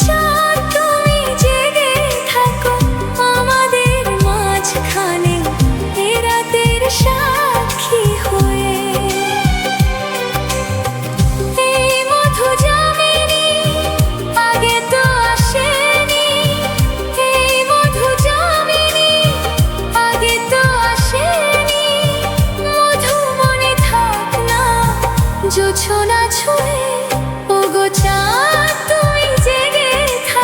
চাঁদ তুমি জেগে থাকো আমাদের মাঝখানে এ রাতের সাক্ষী হয়ে। এই মধু যামিনী আগে তো আসেনি, এই মধু যামিনী আগে তো আসেনি। মধু মনে থাক না জোছনা ছুঁয়ে, ওগো চাঁদ তুমি জেগে থাকো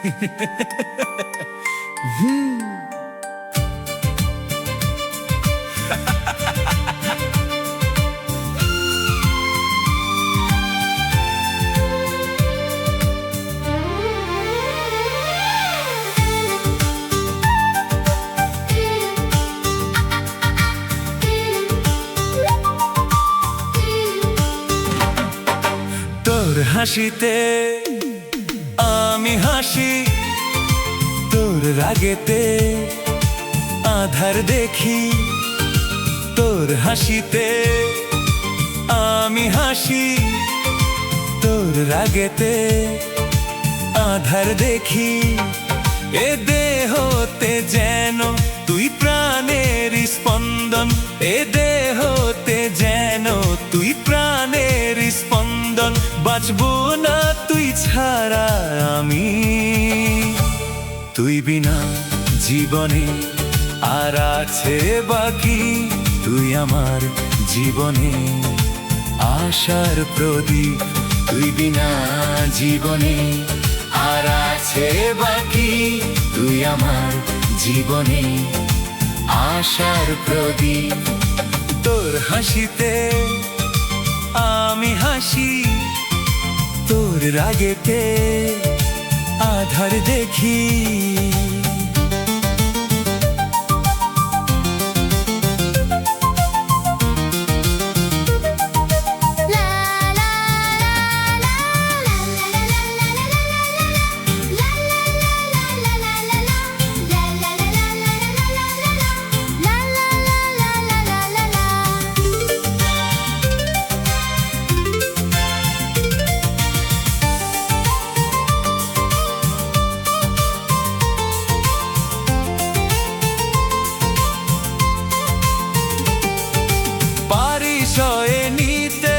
তোর হাসিতে আমি হাসি, তোর রাগেতে আধার দেখি। তোর হাসিতে আমি হাসি, তোর রাগেতে আধার দেখি। এ দেহতে যেন তুই প্রাণের স্পন্দন, এ দেহতে যেন তুই প্রাণের স্পন্দন। বাঁচবো না তুই ছাড়া আমি, তুই বিনা জীবনে আর আছে বাকি। তুই আমার জীবনে আশার প্রদীপ, তুই বিনা জীবনে আর আছে বাকি। তুই আমার জীবনে আশার প্রদীপ। তোর হাসিতে আমি হাসি, তোর রাগেতে আধার দেখি। পরিচয় নিতে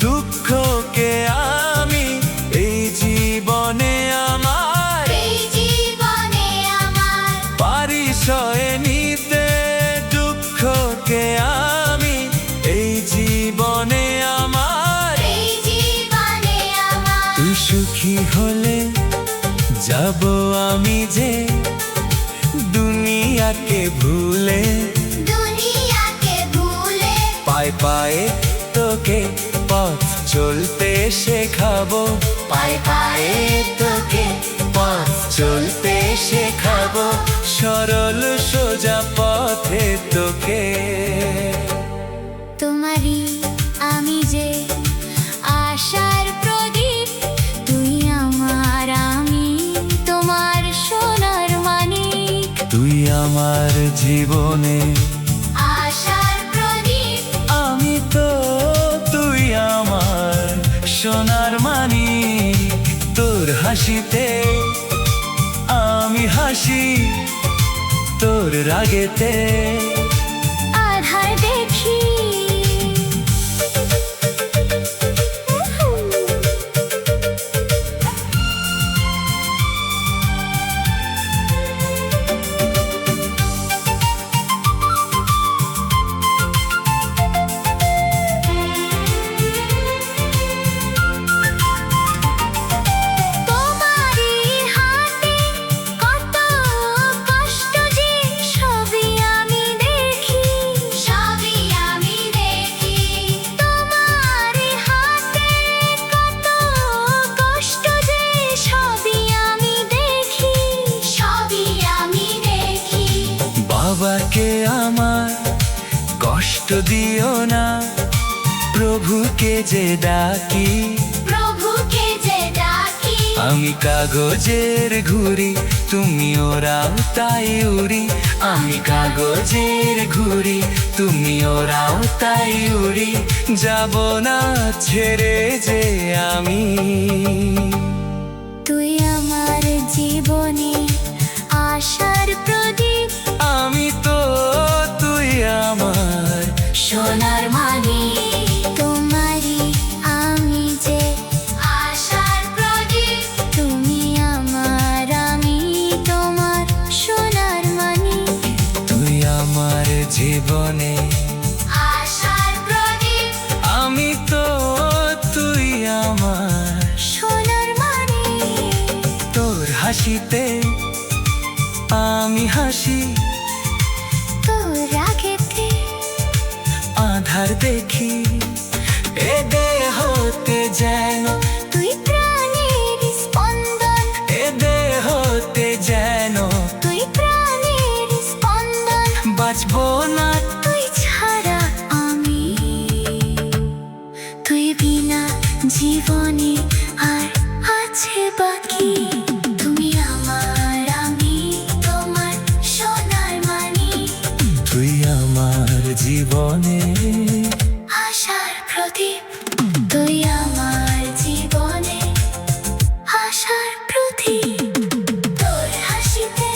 দুঃখকে আমি এই জীবনে আমার, এই জীবনে আমার। পরিচয় নিতে দুঃখকে আমি এই জীবনে আমার, এই জীবনে আমার। তুই সুখী হলে যাব আমি যে দুনিয়াকে ভুলে, দুনিয়াকে ভুলে। পায়ে পায়ে তোকে পথ চলতে শেখাবো, পায়ে পায়ে তোকে পথ চলতে শেখাবো। সরল সোজা পথে তোকে। তোমারই আমি যে আশার প্রদীপ, তুই আমার আমি তোমার সোনার মানিক। তুই আমার জীবনে আশার প্রদীপ, আমি তো, তুই আমার সোনার মানিক। তোর হাসিতে আমি হাসি, তোর রাগেতে আধার দেখি। তোমারই হাতে কত কষ্ট যে সবই আমি দেখি, সবই আমি দেখি। তোমারই হাতে কত কষ্ট যে সবই আমি দেখি, সবই আমি দেখি। বাবাকে আমার কষ্ট দিও না, প্রভুকে যে ডাকি। প্রভুকে যে ডাকি। আমি কাগজের ঘুড়ি, তুমি ওরাও তাই উড়ি। আমি কাগজের ঘুড়ি, তুমি ওরাও তাই উড়ি। যাব না ছেড়ে যে আমি, তুই আমার জীবনে আশার প্রদীপ, আমি তো, তুই আমার সোনার মানিক। তোমারই আমি যে আশার প্রদীপ, তুমি আমার আমি তোমার সোনার মানিক। তুই আমার জীবনে আশার প্রদীপ, আমি তো, তুই আমার সোনার মানিক। তোর হাসি হাসিতে আমি হাসি, তোর আগেতে আধার দেখি। এ দেহতে যেন তুই প্রাণের স্পন্দন, এ দেহতে যেন তুই প্রাণের স্পন্দন। বাঁচবো না তুই ছাড়া আমি, তুই বিনা জীবনে আর আছে বাকি। তুমি আমার, আমি তোমার সোনার মানি। তুই আমার জীবনে আশার প্রদীপ, তুই আমার জীবনে আশার প্রদীপ। তোর হাসিতে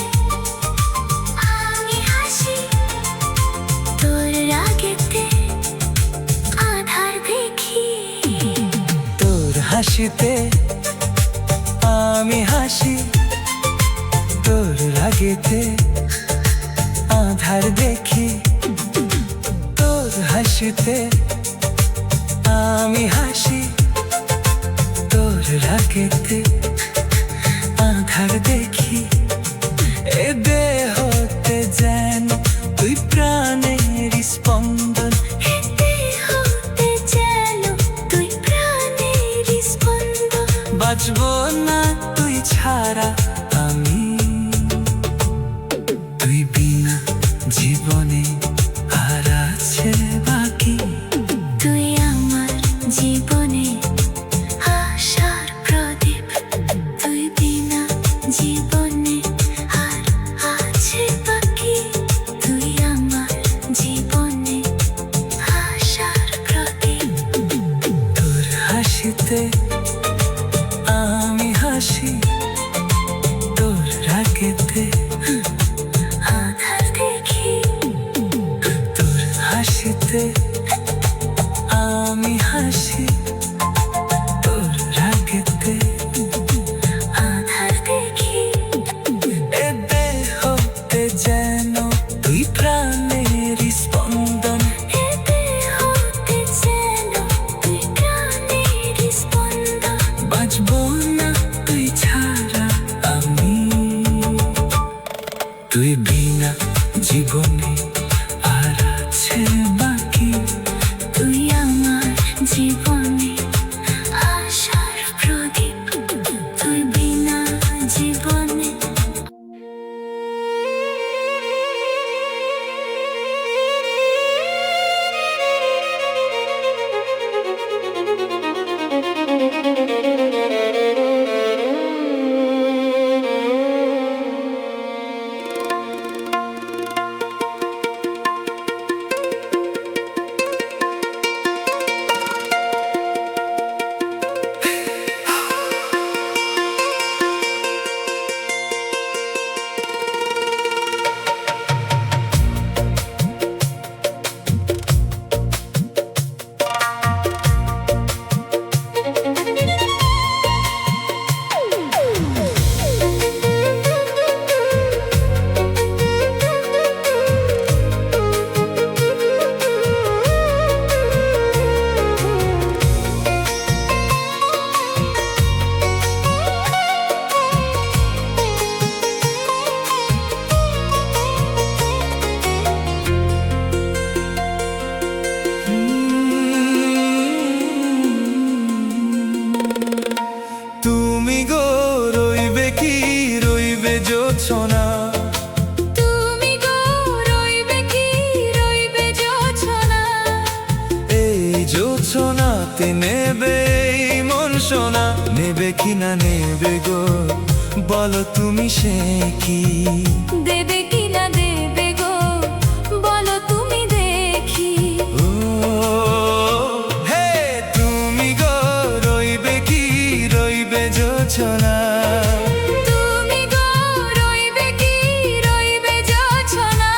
আমি হাসি, তোর রাগেতে আধার দেখি। তোর হাসিতে আমি হাসি, তোর রাগেতে আধার দেখি। তোর হাসিতে আমি হাসি, তোর রাগেতে আধার দেখি। এ দেহতে যেন তুই প্রাণের স্পন্দন, এতে হতে যেন তুই প্রাণের স্পন্দন। বাঁচবো না তুই ছাড়া আমি, তুই বিনা জীবনে আর আছে বাকি। তুই আমার জীবনে আশার প্রদীপ, তুই বিনা জীবনে আর আছে বাকি। তুই আমার জীবনে আশার প্রদীপ। তোর হাসিতে আমি হাসি, তোর রাগেতে আধার দেখি। তোর হাসিতে আমি হাসি, তোর রাগেতে আধার দেখি। এ দেহতে যেন তুই প্রাণের স্পন্দন, এতে হতে যেন তুই প্রাণের স্পন্দন। বাঁচবো না তুই ছাড়া আমি, তুই বিনা জীবনে আর আছে বাকি। তুই আমার জীবনে আশার প্রদীপ, তুই বিনা জীবনে। তুমি গো রইবে কি রইবে জোছনা, তুমি গো রইবে কি রইবে জোছনা। এই জোছনাতে নেবে এই মন সোনা। নেবে কি না নেবে গো বলো তুমি সে কি। দেবে কি না দেবে গো বলো তুমি দেখি। ও হে তুমি গো রইবে কি রইবে জোছনা, তুমি গো রইবে কি রইবে জোছনা।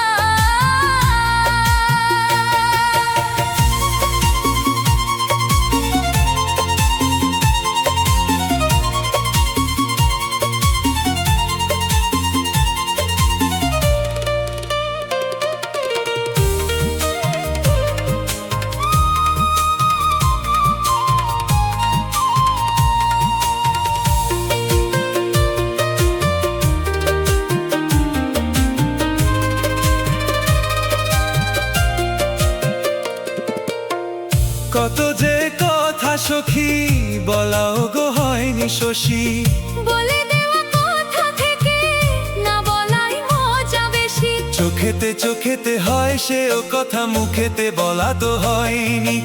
যে কথা সখী বলাও গো হয়নি শশী বলে দেওয়া কথা থেকে না বলাই মজা বেশি। চোখেতে চোখেতে হয় সে ও কথা মুখেতে বলা তো হয়নি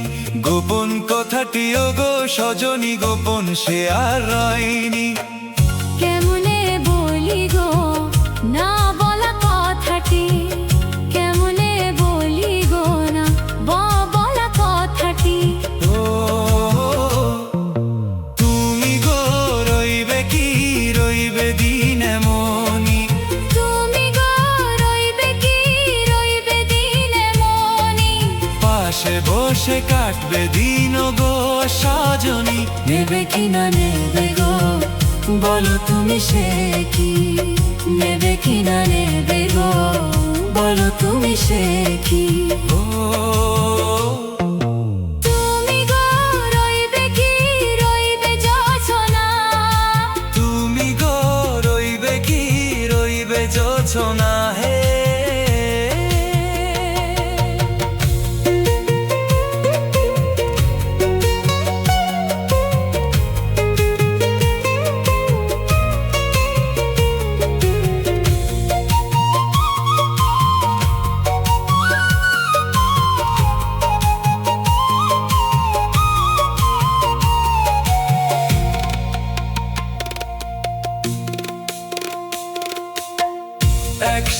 গোপন কথাটিও গো সজনী গোপন সে আর রয়নি কেমনে বলি গো না বলা কথাটি, কেমনে বলি গো না বলা কথাটি। ও তুমি গো রইবে কি রইবে দিন এমনি তুমি গো রইবে কি রইবে দিন এমনি পাশে বসে কাটবে দিন গো সজনী নেবে কি না নেবে গো বলো তুমি সে কি, নেবে কি না নেবে গো বলো তুমি সে কি। ও তুমি গো রইবে কি রইবে যোছনা, তুমি গো রইবে কি রইবে যোছনা হে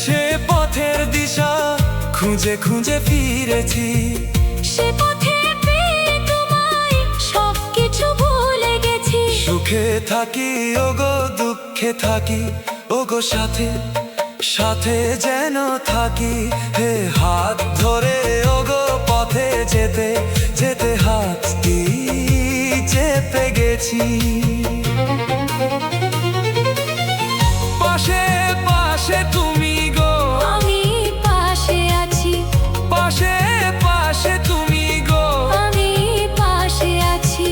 সে পথের দিশা খুঁজে খুঁজে ফিরেছি সে পথে পেয়ে তোমায় সবকিছু ভুলে গেছি। সুখে থাকি ওগো দুঃখে থাকি ওগো সাথে সাথে যেন থাকি হে হাত ধরে ওগো পথে যেতে যেতে হাতটি চেপে গেছি পাশে পাশে তুমি গো আমি পাশে আছি, পাশে পাশে তুমি গো আমি পাশে আছি।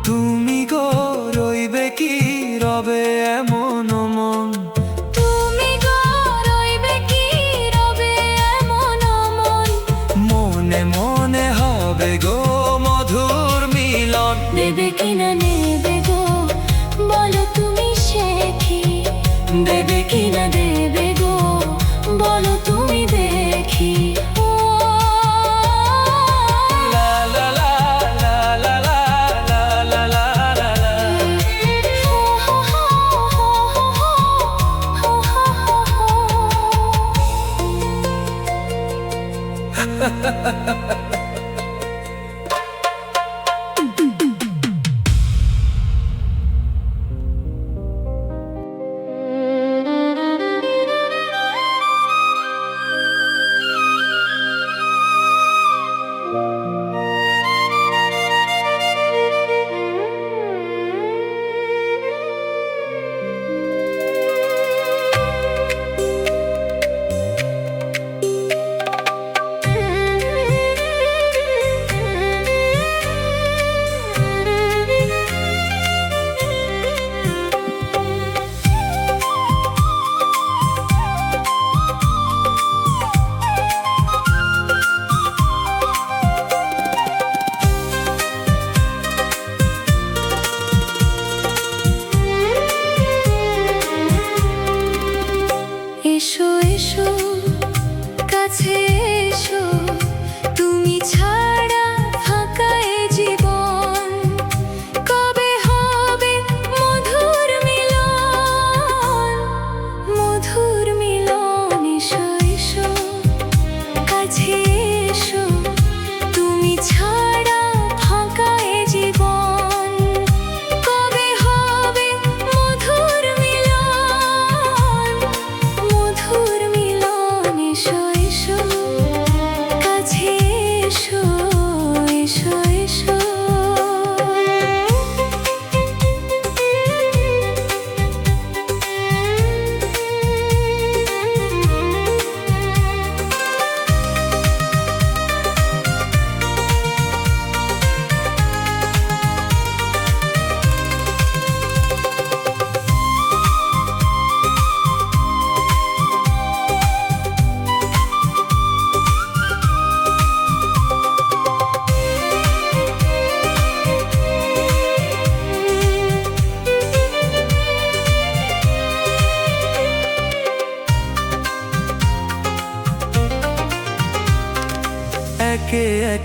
তুমি গো রইবে কি রবে এমন মন তুমি গো রইবে কি রবে এমন মন মনে মনে হবে গো মধুর মিলন দেবে কি না নেবে গো বলো তুমি সে কি, দেবে কি না দেবে গো বলো তুমি দেখি। ও লা লা লা লা লা লা লা লা লা লা লা। হো হো হো হো হো হো হো।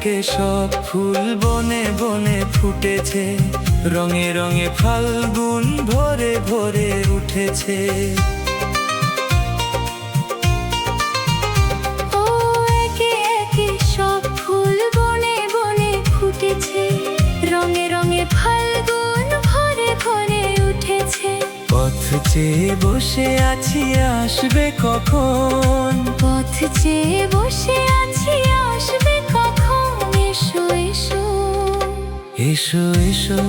একে সব ফুল বনে বনে ফুটেছে, রঙে রঙে ফাল্গুন ভরে ভরে উঠেছে। ও একে একে সব ফুল বনে বনে ফুটেছে, রঙে রঙে ফাল্গুন ভরে ভরে উঠেছে। পথ চেয়ে বসে আছি আসবে কখন, পথ চেয়ে বসে আছি আসবে কখন। এসো এসো এসো এসো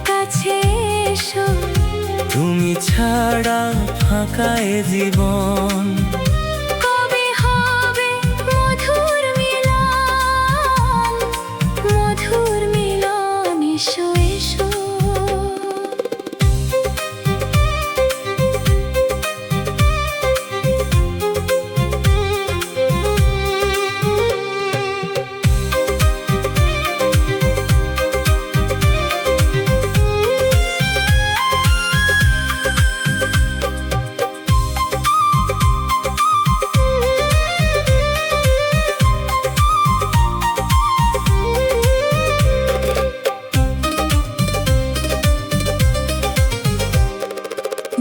কাছে এসো, তুমি ছাড়া ফাঁকা এ জীবন। কবে হবে মধুর মিলন, মধুর মিলন। এসো এসো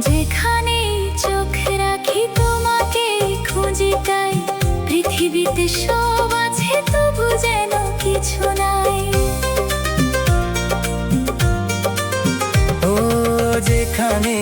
যেখানে চোখ রাখি তোমাকে খুঁজি তাই, পৃথিবীতে সব আছে তবু যেন কিছু নাই। ও যেখানে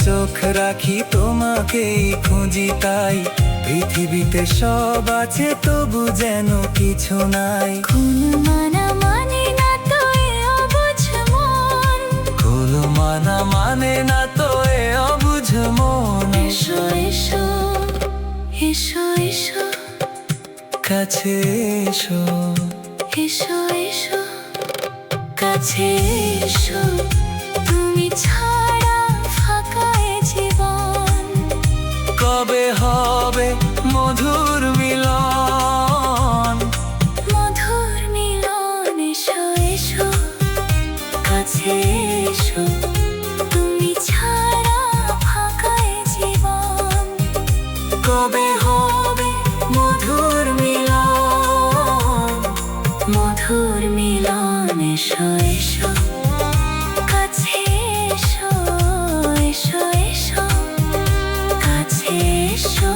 চোখ রাখি তোমাকেই খুঁজি তাই, পৃথিবীতে সব আছে তবু যেন কিছু নাই। কোন মানা মানে না তো এ অবুঝ মন, কোন মানা মানে না তো এ অবুঝ মন। এসো এসো এসো এসো কাছে এসো এসো এসো কাছে এসো, তুমি ছাড়া ফাঁকা এ জীবন। কবে হবে মধুর মিলন, মধুর মিলন। এসো এসো কাছে এসো, তুমি ছাড়া ফাঁকা এ জীবন। কবে হবে মধুর মিলন, মধুর মিলন। এসো এসো কাছে এসো, এসো এসো কাছে এসো।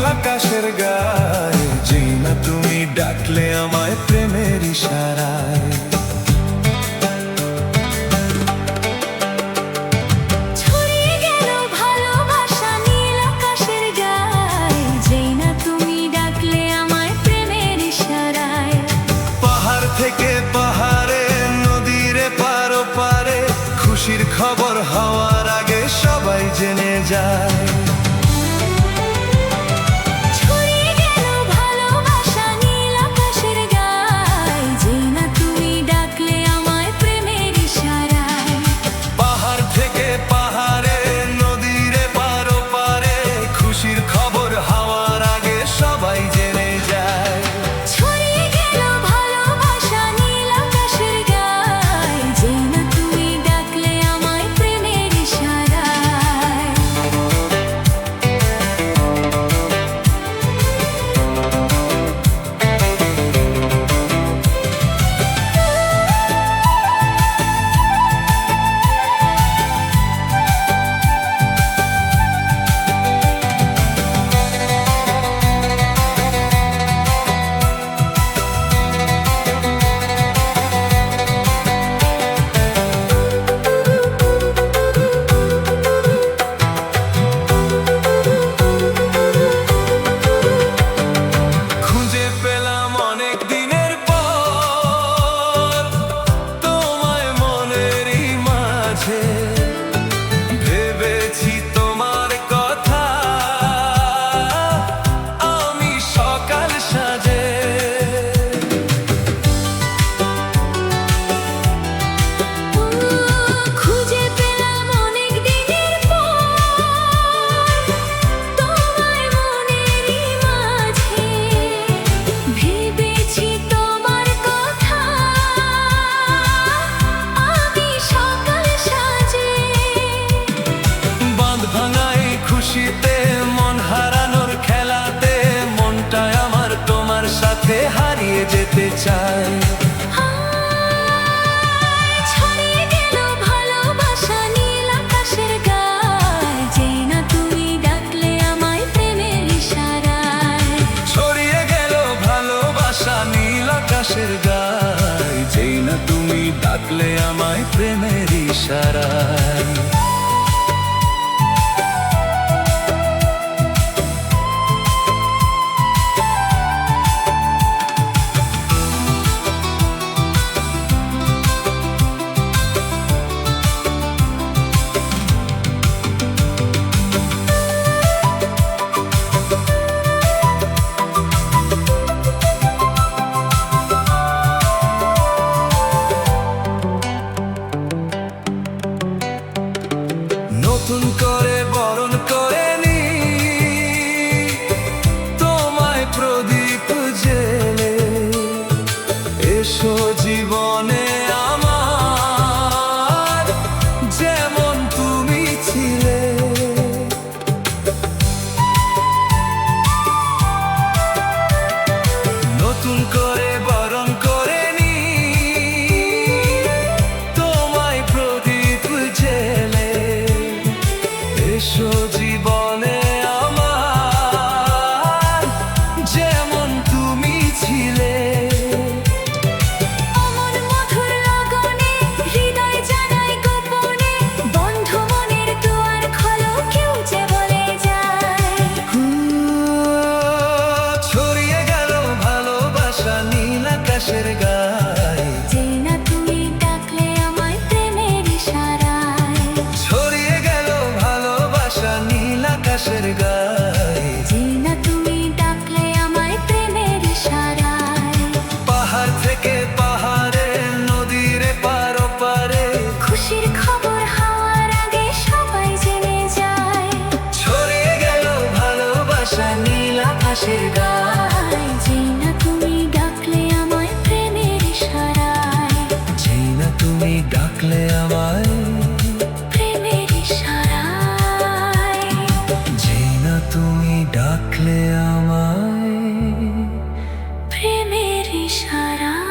আকাশের গায়ে, যেই না তুমি ডাকলে আমায় প্রেমের ইশারায়। ছড়িয়ে গেল ভালোবাসা নীল আকাশের গায়ে, যেই না তুমি ডাকলে আমায় প্রেমের ইশারায়। পাহাড় থেকে পাহাড়ে, নদীর পার পারে, খুশির খবর হওয়ার আগে সবাই জেনে যায়। আকাশের গায়, যেই না তুমি ডাকলে আমায় প্রেমের ইশারায়। নতুন করে বরণ করে নি তোমায় প্রদীপ জেলে, এসো জীবনে আমার যেমন তুমি ছিলে। নতুন করে বরণ করে নি তোমায় প্রদীপ জেলে, এসো জীবনে আমার যেমন তুমি ছিলে। অমন মধুর লগনে হৃদয় জানাই গোপনে, বন্ধ মনের দুয়ার খোলো, কেউ যে বলে যায়। ছড়িয়ে গেল ভালোবাসা নীল আকাশের গায়ে, যেই না তুমি ডাকলে আমায় প্রেমের ইশারায়। ছড়িয়ে গেল ভালোবাসা নীল আকাশের গায়ে, যেই না তুমি ডাকলে আমায় প্রেমের ইশারায়। পাহাড় থেকে পাহাড়ে নদীর পার ওপারে, খুশির খবর হওয়ার আগে সবাই জেনে যায়। ছড়িয়ে গেল ভালোবাসা নীল আকাশের গায়ে, যেই না তুমি ডাকলে আমায় প্রেমের ইশারায়। যেই না তুমি ডাকলে আমায়, প্রেমের ইশারায়। যেই না তুমি ডাকলে আমায়। প্রেমের ইশারায়।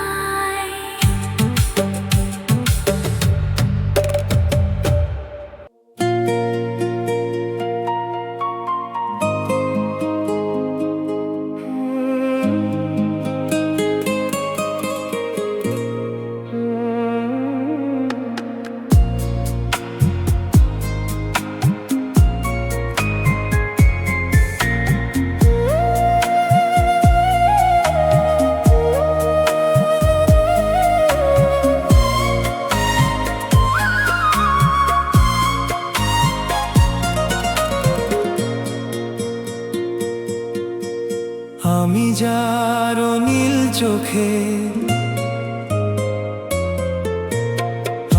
আমি যার নীল চোখে,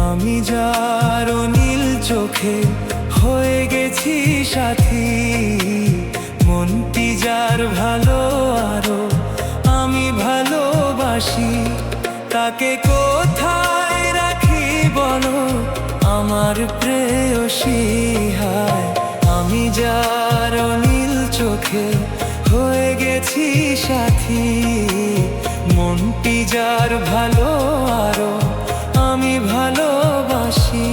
আমি যার নীল চোখে হয়ে গেছি সাথী, মনটি যার ভালো আরো আমি ভালোবাসি, তাকে কোথায় রাখি বলো আমার প্রেয়সী। হায় আমি যার নীল চোখে হয়ে গেছি সাথী, মনটি যার ভালো আরো আমি ভালোবাসি।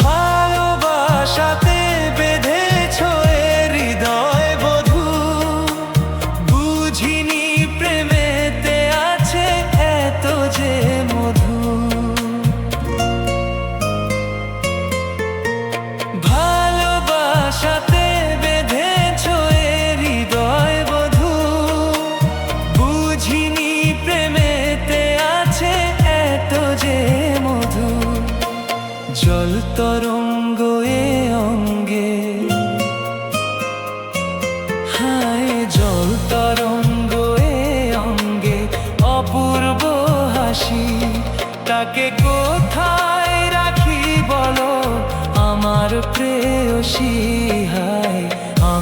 ভালোবাসাতে বেঁধেছ এ হৃদয় বধূ, বুঝিনি প্রেমেতে আছে এত যে মধু। ভালোবাসাতে বেঁধেছ এ হৃদয় বধূ, বুঝিনি প্রেমেতে আছে এত যে মধু। জল তরঙ্গ এ অঙ্গে, হায় জল তরঙ্গ এ অঙ্গে অপূর্ব হাসি, তাকে কোথায় রাখি বলো আমার প্রেয়সী। হায়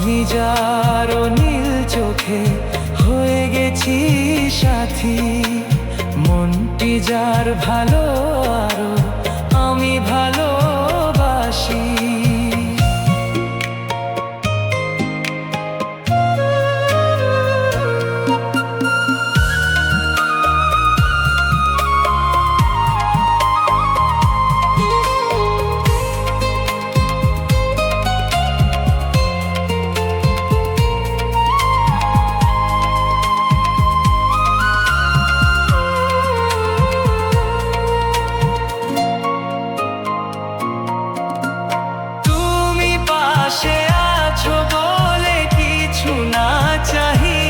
আমি যার নীল চোখে হয়ে গেছি সাথী, মনটি যার ভালো আরো আমি ভালোবাসি। তুমি পাশে আছো বলে কিছু না চাহি,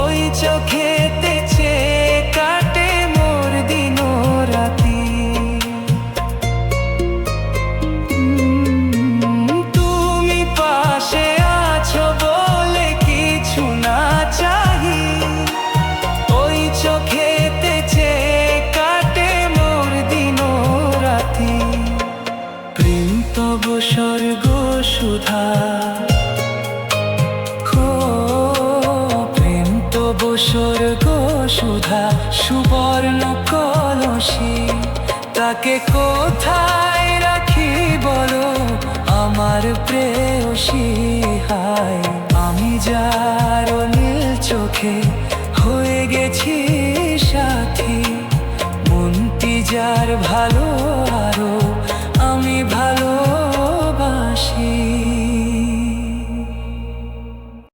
ওই চোখেতে চেয়ে কাটে মোর দিন রাতি। তুমি পাশে আছো বলে কিছু না চাহি, ওই চোখেতে চেয়ে কাটে মোর দিন রাতি। প্রেম তব স্বর্গ সুধা, প্রেম তব স্বর্গ সুধা সুবর্ণ কলসি। তাকে কোথায় রাখি বলো আমার প্রেয়সী। হায় আমি যার নীল চোখে হয়ে গেছি সাথী, মনটি যার ভালো